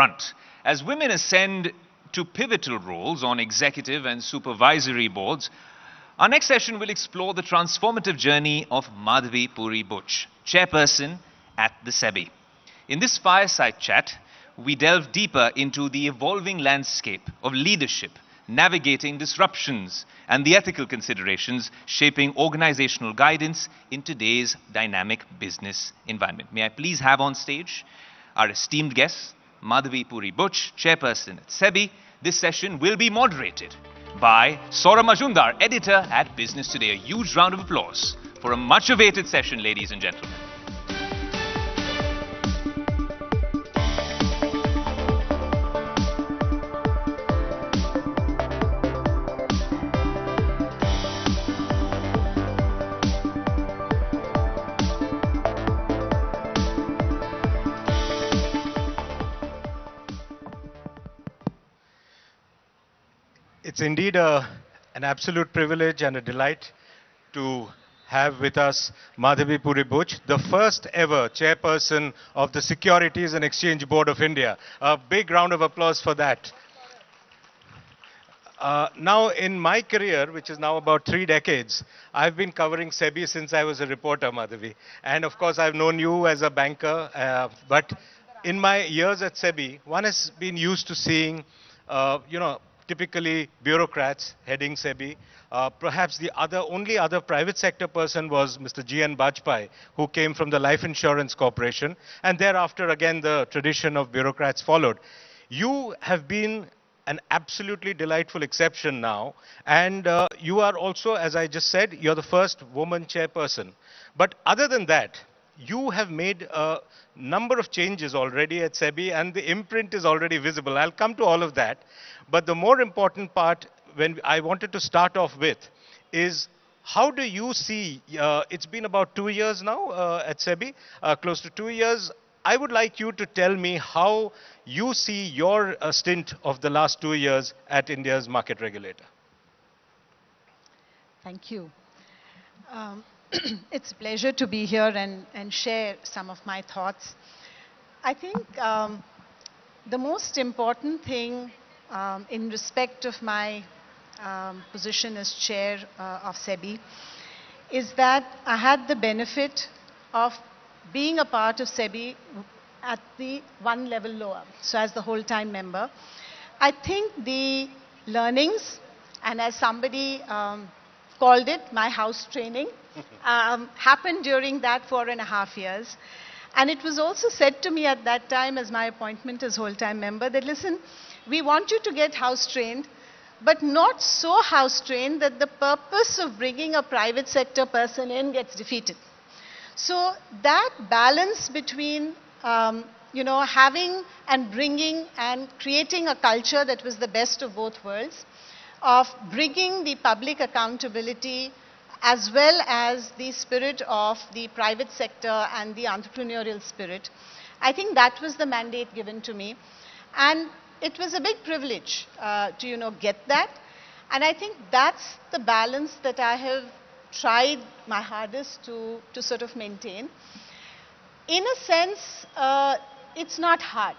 front. As women ascend to pivotal roles on executive and supervisory boards, our next session will explore the transformative journey of Madhavi Puri Butch, chairperson at the Sebi. In this fireside chat, we delve deeper into the evolving landscape of leadership, navigating disruptions, and the ethical considerations shaping organizational guidance in today's dynamic business environment. May I please have on stage our esteemed guest, Madhavi Puri Butch, chairperson at Sebi. This session will be moderated by Saurabh Majumdar, editor at Business Today. A huge round of applause for a much-awaited session, ladies and gentlemen. It's indeed an absolute privilege and a delight to have with us Madhavi Puri Butch, the first ever chairperson of the Securities and Exchange Board of India. A big round of applause for that. Now, in my career, which is now about 3 decades, I've been covering Sebi since I was a reporter, Madhavi. And of course, I've known you as a banker. But in my years at Sebi, one has been used to seeing, typically bureaucrats heading Sebi. Perhaps the only other private sector person was Mr. G.N. Bajpai, who came from the Life Insurance Corporation. And thereafter, again, the tradition of bureaucrats followed. You have been an absolutely delightful exception now. And you are also, as I just said, you're the first woman chairperson. But other than that, you have made a number of changes already at Sebi, and the imprint is already visible. I'll come to all of that. But the more important part, when I wanted to start off with, is how do you see, it's been about 2 years now at Sebi, close to 2 years. I would like you to tell me how you see your stint of the last 2 years at India's market regulator. Thank you. It's a pleasure to be here and share some of my thoughts. I think the most important thing in respect of my position as chair of Sebi is that I had the benefit of being a part of Sebi at the one level lower, so as the whole-time member. I think the learnings, and as somebody called it, my house training, happened during that 4.5 years. And it was also said to me at that time, as my appointment as whole-time member, that listen, we want you to get house trained, but not so house trained that the purpose of bringing a private sector person in gets defeated. So that balance between having and bringing and creating a culture that was the best of both worlds, of bringing the public accountability as well as the spirit of the private sector and the entrepreneurial spirit. I think that was the mandate given to me. And it was a big privilege to, get that. And I think that's the balance that I have tried my hardest to sort of maintain. In a sense, it's not hard,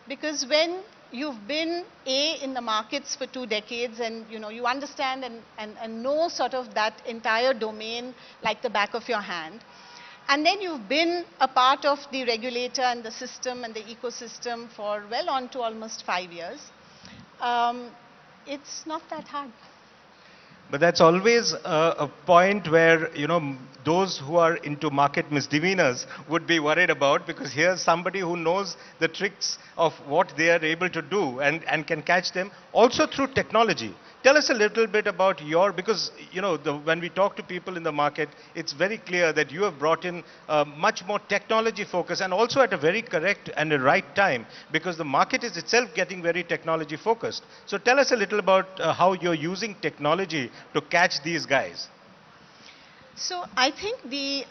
because when you've been in the markets for 2 decades and you understand and know sort of that entire domain like the back of your hand, and then you've been a part of the regulator and the system and the ecosystem for well on to almost 5 years, it's not that hard. But that's always a point where, those who are into market misdemeanors would be worried about, because here's somebody who knows the tricks of what they are able to do and can catch them also through technology. Tell us a little bit about because, when we talk to people in the market, it's very clear that you have brought in much more technology focus, and also at a very correct and the right time, because the market is itself getting very technology focused. So tell us a little about how you're using technology to catch these guys. So I think the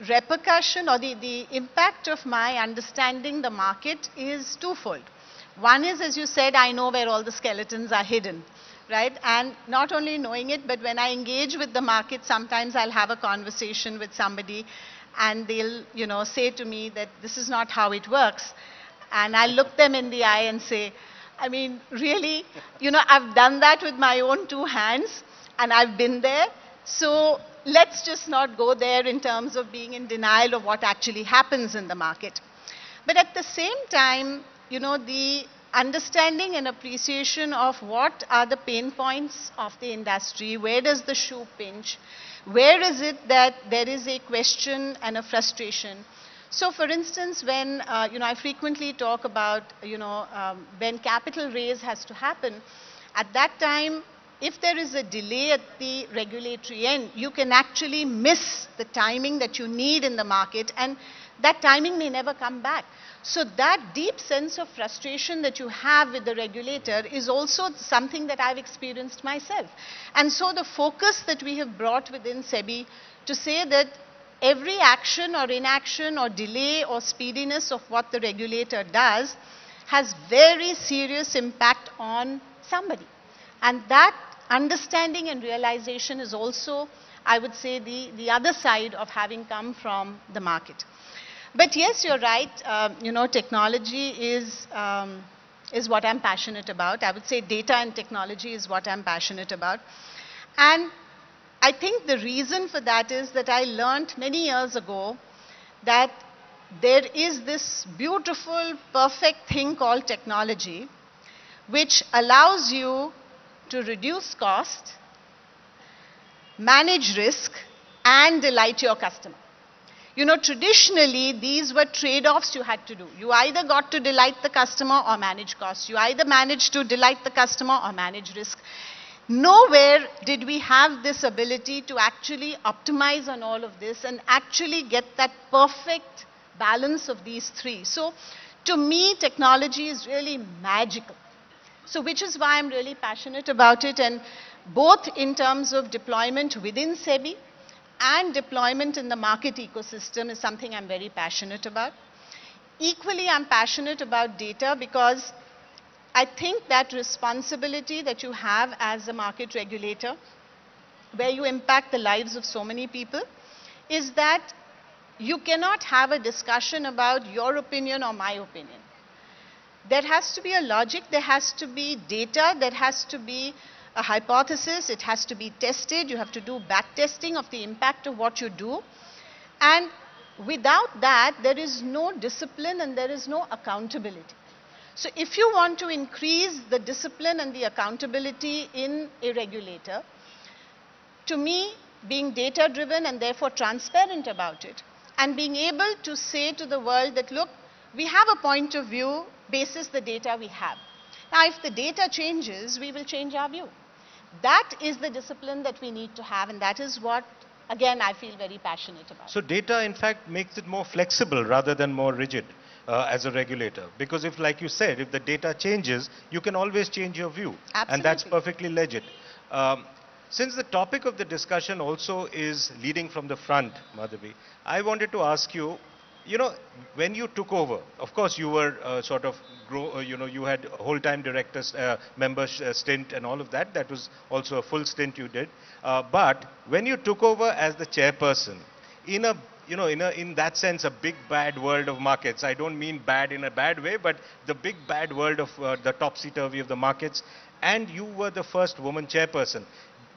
repercussion or the impact of my understanding the market is twofold. One is, as you said, I know where all the skeletons are hidden, right? And not only knowing it, but when I engage with the market, sometimes I'll have a conversation with somebody and they'll, say to me that this is not how it works. and I look them in the eye and say, I mean, really, I've done that with my own two hands, and I've been there. So let's just not go there in terms of being in denial of what actually happens in the market. But at the same time, the understanding and appreciation of what are the pain points of the industry, where does the shoe pinch, where is it that there is a question and a frustration. So for instance, when I frequently talk about when capital raise has to happen, at that time, if there is a delay at the regulatory end, you can actually miss the timing that you need in the market, and that timing may never come back. So that deep sense of frustration that you have with the regulator is also something that I've experienced myself. And so the focus that we have brought within Sebi to say that every action or inaction or delay or speediness of what the regulator does has very serious impact on somebody. And that understanding and realization is also, I would say, the other side of having come from the market. But yes, you're right. Technology is what I'm passionate about. I would say data and technology is what I'm passionate about. And I think the reason for that is that I learned many years ago that there is this beautiful, perfect thing called technology, which allows you to reduce cost, manage risk, and delight your customer. Traditionally, these were trade-offs you had to do. You either got to delight the customer or manage costs. You either managed to delight the customer or manage risk. Nowhere did we have this ability to actually optimize on all of this and actually get that perfect balance of these three. So, to me, technology is really magical. So, which is why I'm really passionate about it, and both in terms of deployment within Sebi and deployment in the market ecosystem is something I'm very passionate about. Equally, I'm passionate about data because I think that responsibility that you have as a market regulator, where you impact the lives of so many people, is that you cannot have a discussion about your opinion or my opinion. There has to be a logic, there has to be data, there has to be a hypothesis, it has to be tested, you have to do back testing of the impact of what you do. And without that, there is no discipline and there is no accountability. So if you want to increase the discipline and the accountability in a regulator, to me, being data-driven and therefore transparent about it, and being able to say to the world that, look, we have a point of view basis the data we have. Now, if the data changes, we will change our view. That is the discipline that we need to have, and that is what, again, I feel very passionate about. So data, in fact, makes it more flexible rather than more rigid as a regulator. Because if, like you said, if the data changes, you can always change your view. Absolutely. And that's perfectly legit. Since the topic of the discussion also is leading from the front, Madhavi, I wanted to ask you, when you took over, of course you were you had a whole-time director member stint and all of that. That was also a full stint you did. But when you took over as the chairperson, in that sense, a big bad world of markets. I don't mean bad in a bad way, but the big bad world of the topsy-turvy of the markets. And you were the first woman chairperson.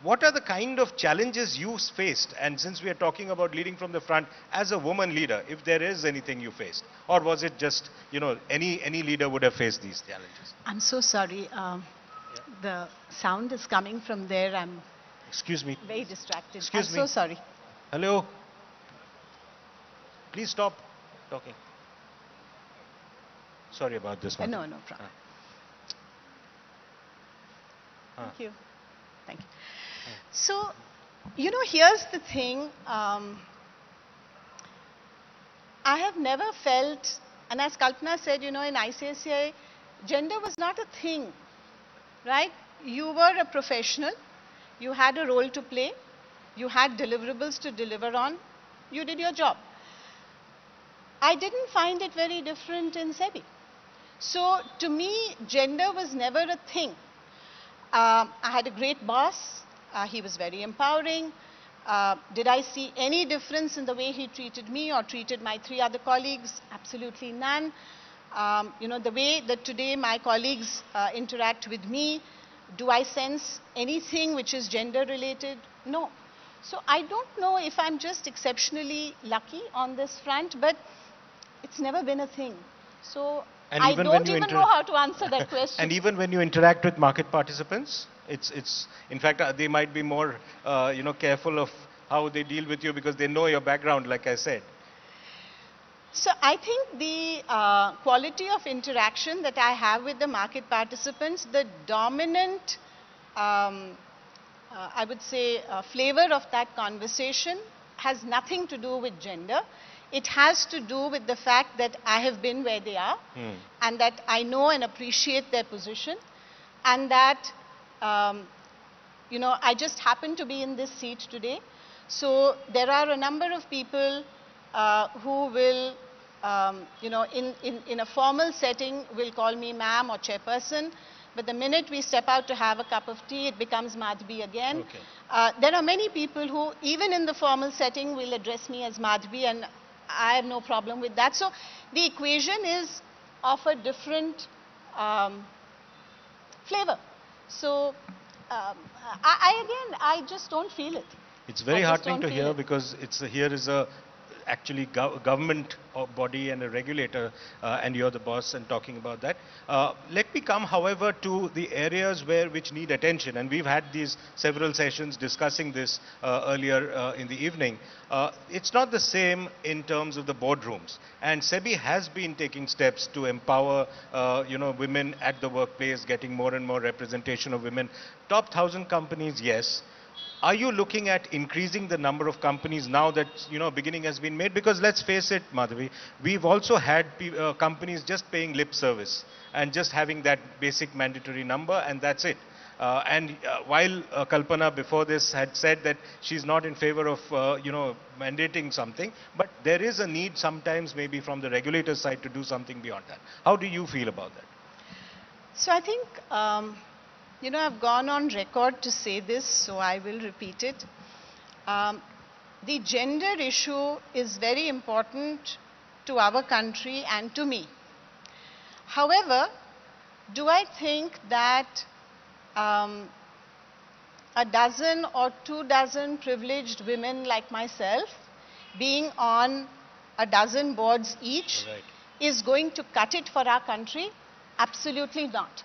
What are the kind of challenges you faced? And since we are talking about leading from the front, as a woman leader, if there is anything you faced, or was it just, any leader would have faced these challenges? I'm so sorry. The sound is coming from there. I'm Excuse me. very distracted. Excuse me. I'm so sorry. Hello? Please stop talking. Sorry about this one. No problem. Thank you. Thank you. So, here's the thing. I have never felt, and as Kalpana said, in ICICI, gender was not a thing, right? You were a professional. You had a role to play. You had deliverables to deliver on. You did your job. I didn't find it very different in Sebi. So, to me, gender was never a thing. I had a great boss. He was very empowering. Did I see any difference in the way he treated me or treated my 3 other colleagues? Absolutely none. The way that today my colleagues interact with me, do I sense anything which is gender related? No. So I don't know if I'm just exceptionally lucky on this front, but it's never been a thing. So And I even don't even know how to answer that question. And even when you interact with market participants, in fact, they might be more, careful of how they deal with you because they know your background, like I said. So I think the quality of interaction that I have with the market participants, the dominant, I would say, flavor of that conversation has nothing to do with gender. It has to do with the fact that I have been where they are and that I know and appreciate their position and that, I just happen to be in this seat today. So there are a number of people who will, in a formal setting will call me ma'am or chairperson, but the minute we step out to have a cup of tea, it becomes Madhvi again. Okay. There are many people who, even in the formal setting, will address me as Madhvi, and I have no problem with that. So the equation is of a different flavor. So I just don't feel it. It's very heartening to hear because here is a actually government body and a regulator, and you're the boss and talking about that. Let me come, however, to the areas which need attention, and we've had these several sessions discussing this earlier in the evening. It's not the same in terms of the boardrooms, and Sebi has been taking steps to empower women at the workplace, getting more and more representation of women. Top 1,000 companies, yes. Are you looking at increasing the number of companies now that, beginning has been made? Because let's face it, Madhavi, we've also had companies just paying lip service and just having that basic mandatory number, and that's it. While Kalpana before this had said that she's not in favor of, mandating something, but there is a need sometimes maybe from the regulator side to do something beyond that. How do you feel about that? So I think, I've gone on record to say this, so I will repeat it. The gender issue is very important to our country and to me. However, do I think that a dozen or 24 privileged women like myself, being on a dozen boards each, is going to cut it for our country? Absolutely not.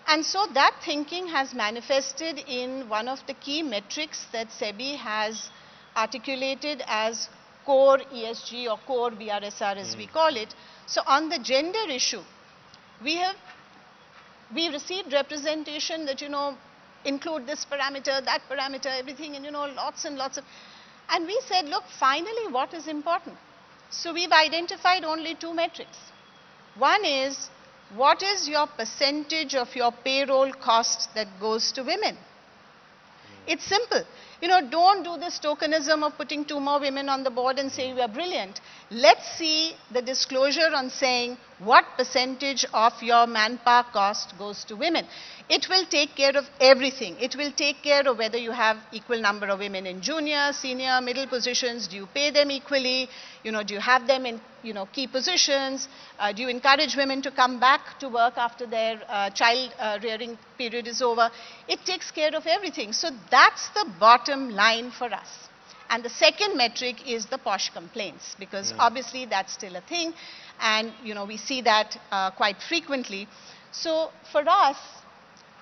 And so that thinking has manifested in one of the key metrics that Sebi has articulated as core ESG or core BRSR as we call it. So on the gender issue, we received representation that, include this parameter, that parameter, everything, and, lots and lots of, and we said, look, finally what is important? So we've identified only two metrics. One is, what is your percentage of your payroll cost that goes to women? It's simple. Don't do this tokenism of putting 2 more women on the board and say we are brilliant. Let's see the disclosure on saying what percentage of your manpower cost goes to women. It will take care of everything. It will take care of whether you have equal number of women in junior, senior, middle positions. Do you pay them equally? Do you have them in key positions? Do you encourage women to come back to work after their child rearing period is over? It takes care of everything. So that's the bottom line for us. And the second metric is the posh complaints, because obviously that's still a thing, and we see that quite frequently. So for us,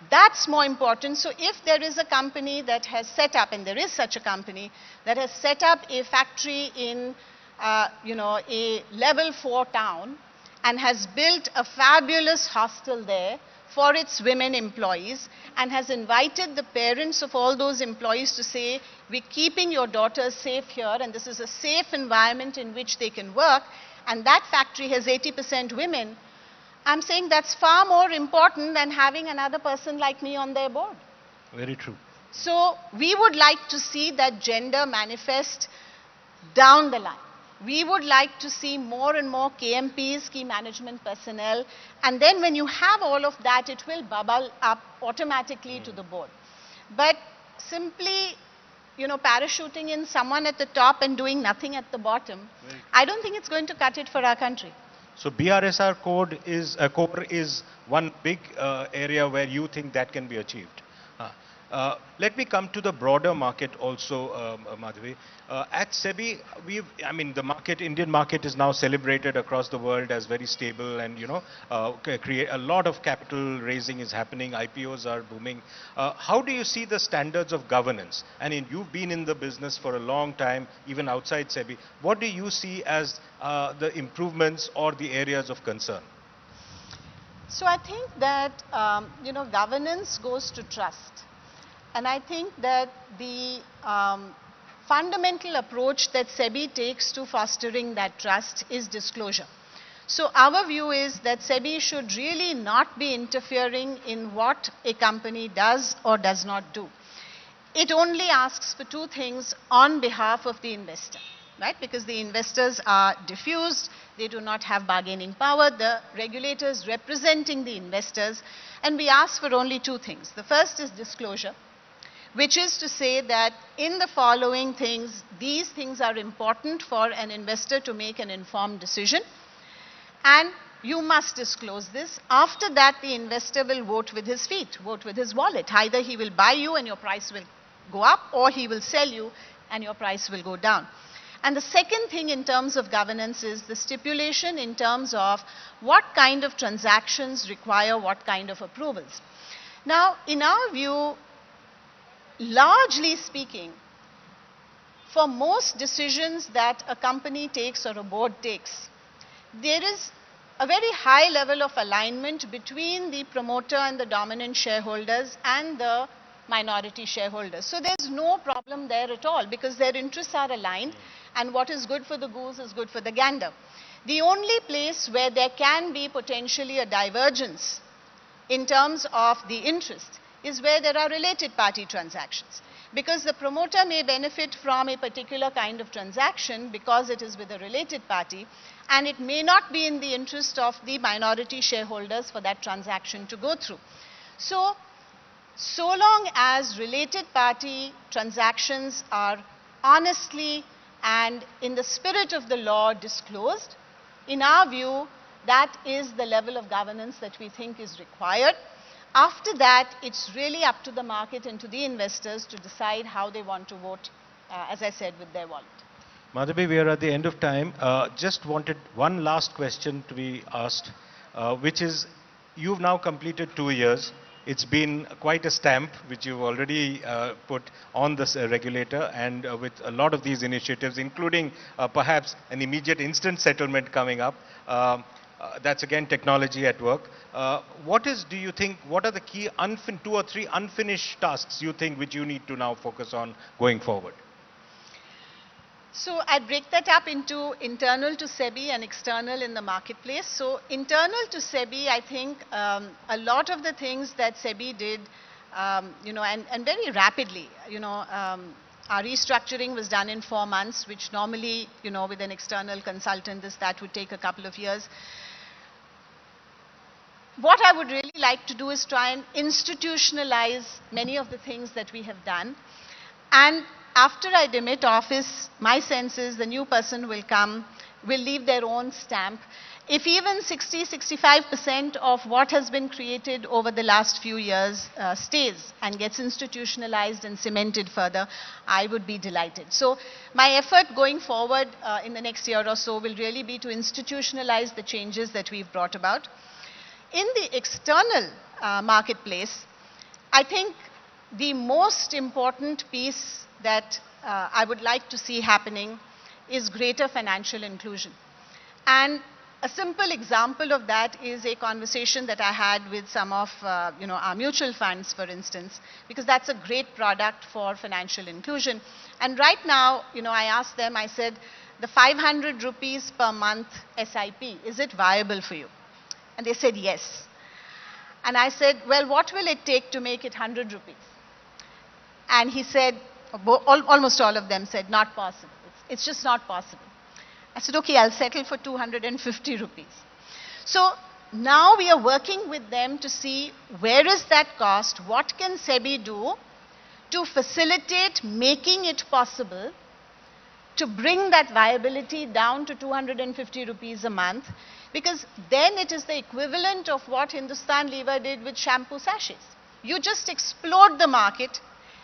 that's more important. So if there is a company that has set up, and there is such a company, that has set up a factory in a level 4 town and has built a fabulous hostel there for its women employees and has invited the parents of all those employees to say, we're keeping your daughters safe here and this is a safe environment in which they can work, and that factory has 80% women, I'm saying that's far more important than having another person like me on their board. Very true. So we would like to see that gender manifest down the line. We would like to see more and more KMPs, key management personnel, and then when you have all of that, it will bubble up automatically to the board. But simply, parachuting in someone at the top and doing nothing at the bottom, I don't think it's going to cut it for our country. So BRSR core is one big area where you think that can be achieved. Let me come to the broader market also, Madhavi. At Sebi, the market, Indian market is now celebrated across the world as very stable, and create a lot of capital raising is happening. IPOs are booming. How do you see the standards of governance? I mean, you've been in the business for a long time, even outside Sebi. What do you see as the improvements or the areas of concern? So I think that governance goes to trust. And I think that the fundamental approach that Sebi takes to fostering that trust is disclosure. So our view is that Sebi should really not be interfering in what a company does or does not do. It only asks for two things on behalf of the investor, right? Because the investors are diffused, they do not have bargaining power, the regulators representing the investors, and we ask for only two things. The first is disclosure, which is to say that in the following things, these things are important for an investor to make an informed decision, and you must disclose this. After that, the investor will vote with his feet, vote with his wallet. Either he will buy you and your price will go up, or he will sell you and your price will go down. And the second thing in terms of governance is the stipulation in terms of what kind of transactions require what kind of approvals. Now, in our view, largely speaking, for most decisions that a company takes or a board takes, there is a very high level of alignment between the promoter and the dominant shareholders and the minority shareholders. So there's no problem there at all, because their interests are aligned, and what is good for the goose is good for the gander. The only place where there can be potentially a divergence in terms of the interest is where there are related party transactions. Because the promoter may benefit from a particular kind of transaction because it is with a related party, and it may not be in the interest of the minority shareholders for that transaction to go through. So long as related party transactions are honestly and in the spirit of the law disclosed, in our view, that is the level of governance that we think is required. After that, it's really up to the market and to the investors to decide how they want to vote, as I said, with their wallet. Madhavi, we are at the end of time. Just wanted one last question to be asked, which is, you've now completed 2 years. It's been quite a stamp which you've already put on this regulator, and with a lot of these initiatives, including perhaps an immediate instant settlement coming up. That's again technology at work. Do you think, what are the key 2 or 3 unfinished tasks you think which you need to now focus on going forward? So I'd break that up into internal to Sebi and external in the marketplace. So internal to Sebi, I think a lot of the things that Sebi did, and very rapidly, our restructuring was done in 4 months, which normally, with an external consultant, that would take a couple of years. What I would really like to do is try and institutionalize many of the things that we have done. And after I demit office, my sense is the new person will come, will leave their own stamp. If even 60–65% of what has been created over the last few years stays and gets institutionalized and cemented further, I would be delighted. So my effort going forward in the next year or so will really be to institutionalize the changes that we've brought about. In the external marketplace, I think the most important piece that I would like to see happening is greater financial inclusion. And a simple example of that is a conversation that I had with some of our mutual funds, for instance, because that's a great product for financial inclusion. And right now, I asked them, I said, the 500 rupees per month SIP, is it viable for you? And they said yes. And I said, well, what will it take to make it 100 rupees? And he said, almost all of them said, not possible. It's just not possible. I said, okay, I'll settle for 250 rupees. So now we are working with them to see where is that cost, what can Sebi do to facilitate making it possible to bring that viability down to 250 rupees a month, because then it is the equivalent of what Hindustan Lever did with shampoo sachets. You just explode the market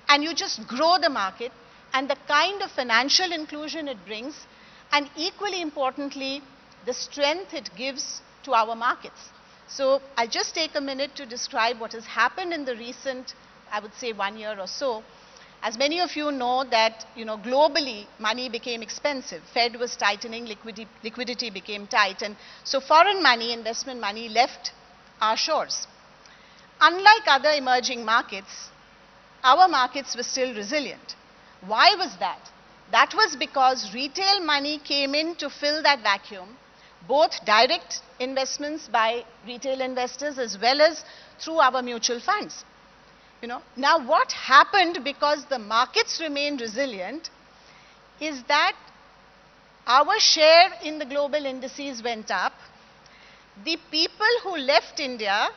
and you just grow the market, and the kind of financial inclusion it brings, and equally importantly, the strength it gives to our markets. So I'll just take a minute to describe what has happened in the recent, I would say, 1 year or so. As many of you know that, globally money became expensive. Fed was tightening, liquidity became tight, and so foreign money, investment money left our shores. Unlike other emerging markets, our markets were still resilient. Why was that? That was because retail money came in to fill that vacuum, both direct investments by retail investors as well as through our mutual funds. Now what happened, because the markets remained resilient, is that our share in the global indices went up. The people who left India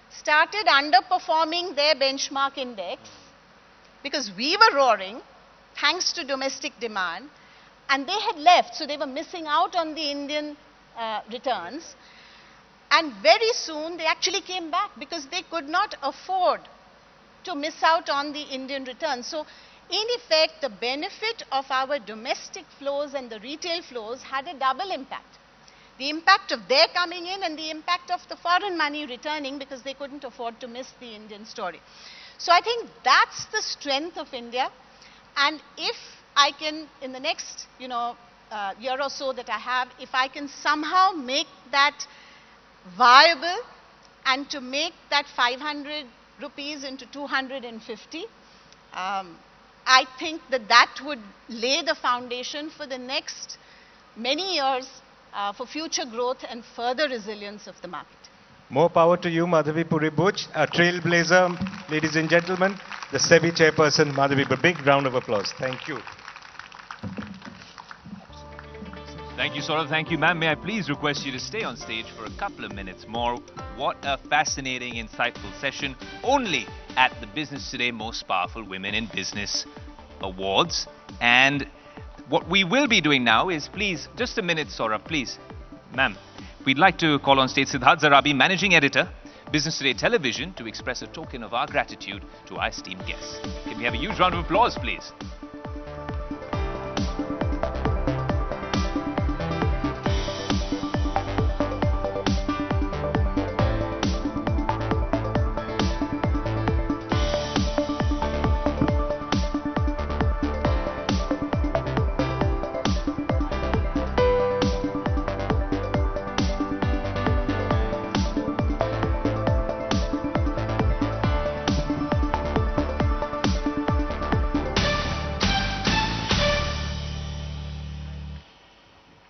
started underperforming their benchmark index because we were roaring thanks to domestic demand, and they had left, so they were missing out on the Indian returns. And very soon they actually came back because they could not afford to miss out on the Indian returns. So in effect, the benefit of our domestic flows and the retail flows had a double impact. The impact of their coming in and the impact of the foreign money returning, because they couldn't afford to miss the Indian story. So I think that's the strength of India. And if I can, in the next year or so that I have, if I can somehow make that viable and to make that 500 rupees into 250, I think that would lay the foundation for the next many years for future growth and further resilience of the market. More power to you, Madhavi Puri Buch, a trailblazer, ladies and gentlemen, the Sebi chairperson, Madhavi. A big round of applause. Thank you. Thank you, Saurav. Thank you, ma'am. May I please request you to stay on stage for a couple of minutes more. What a fascinating, insightful session, only at the Business Today Most Powerful Women in Business Awards. And what we will be doing now is, please, just a minute, Saurav, please. Ma'am, we'd like to call on stage Siddharth Zarabi, Managing Editor, Business Today Television, to express a token of our gratitude to our esteemed guests. Can we have a huge round of applause, please?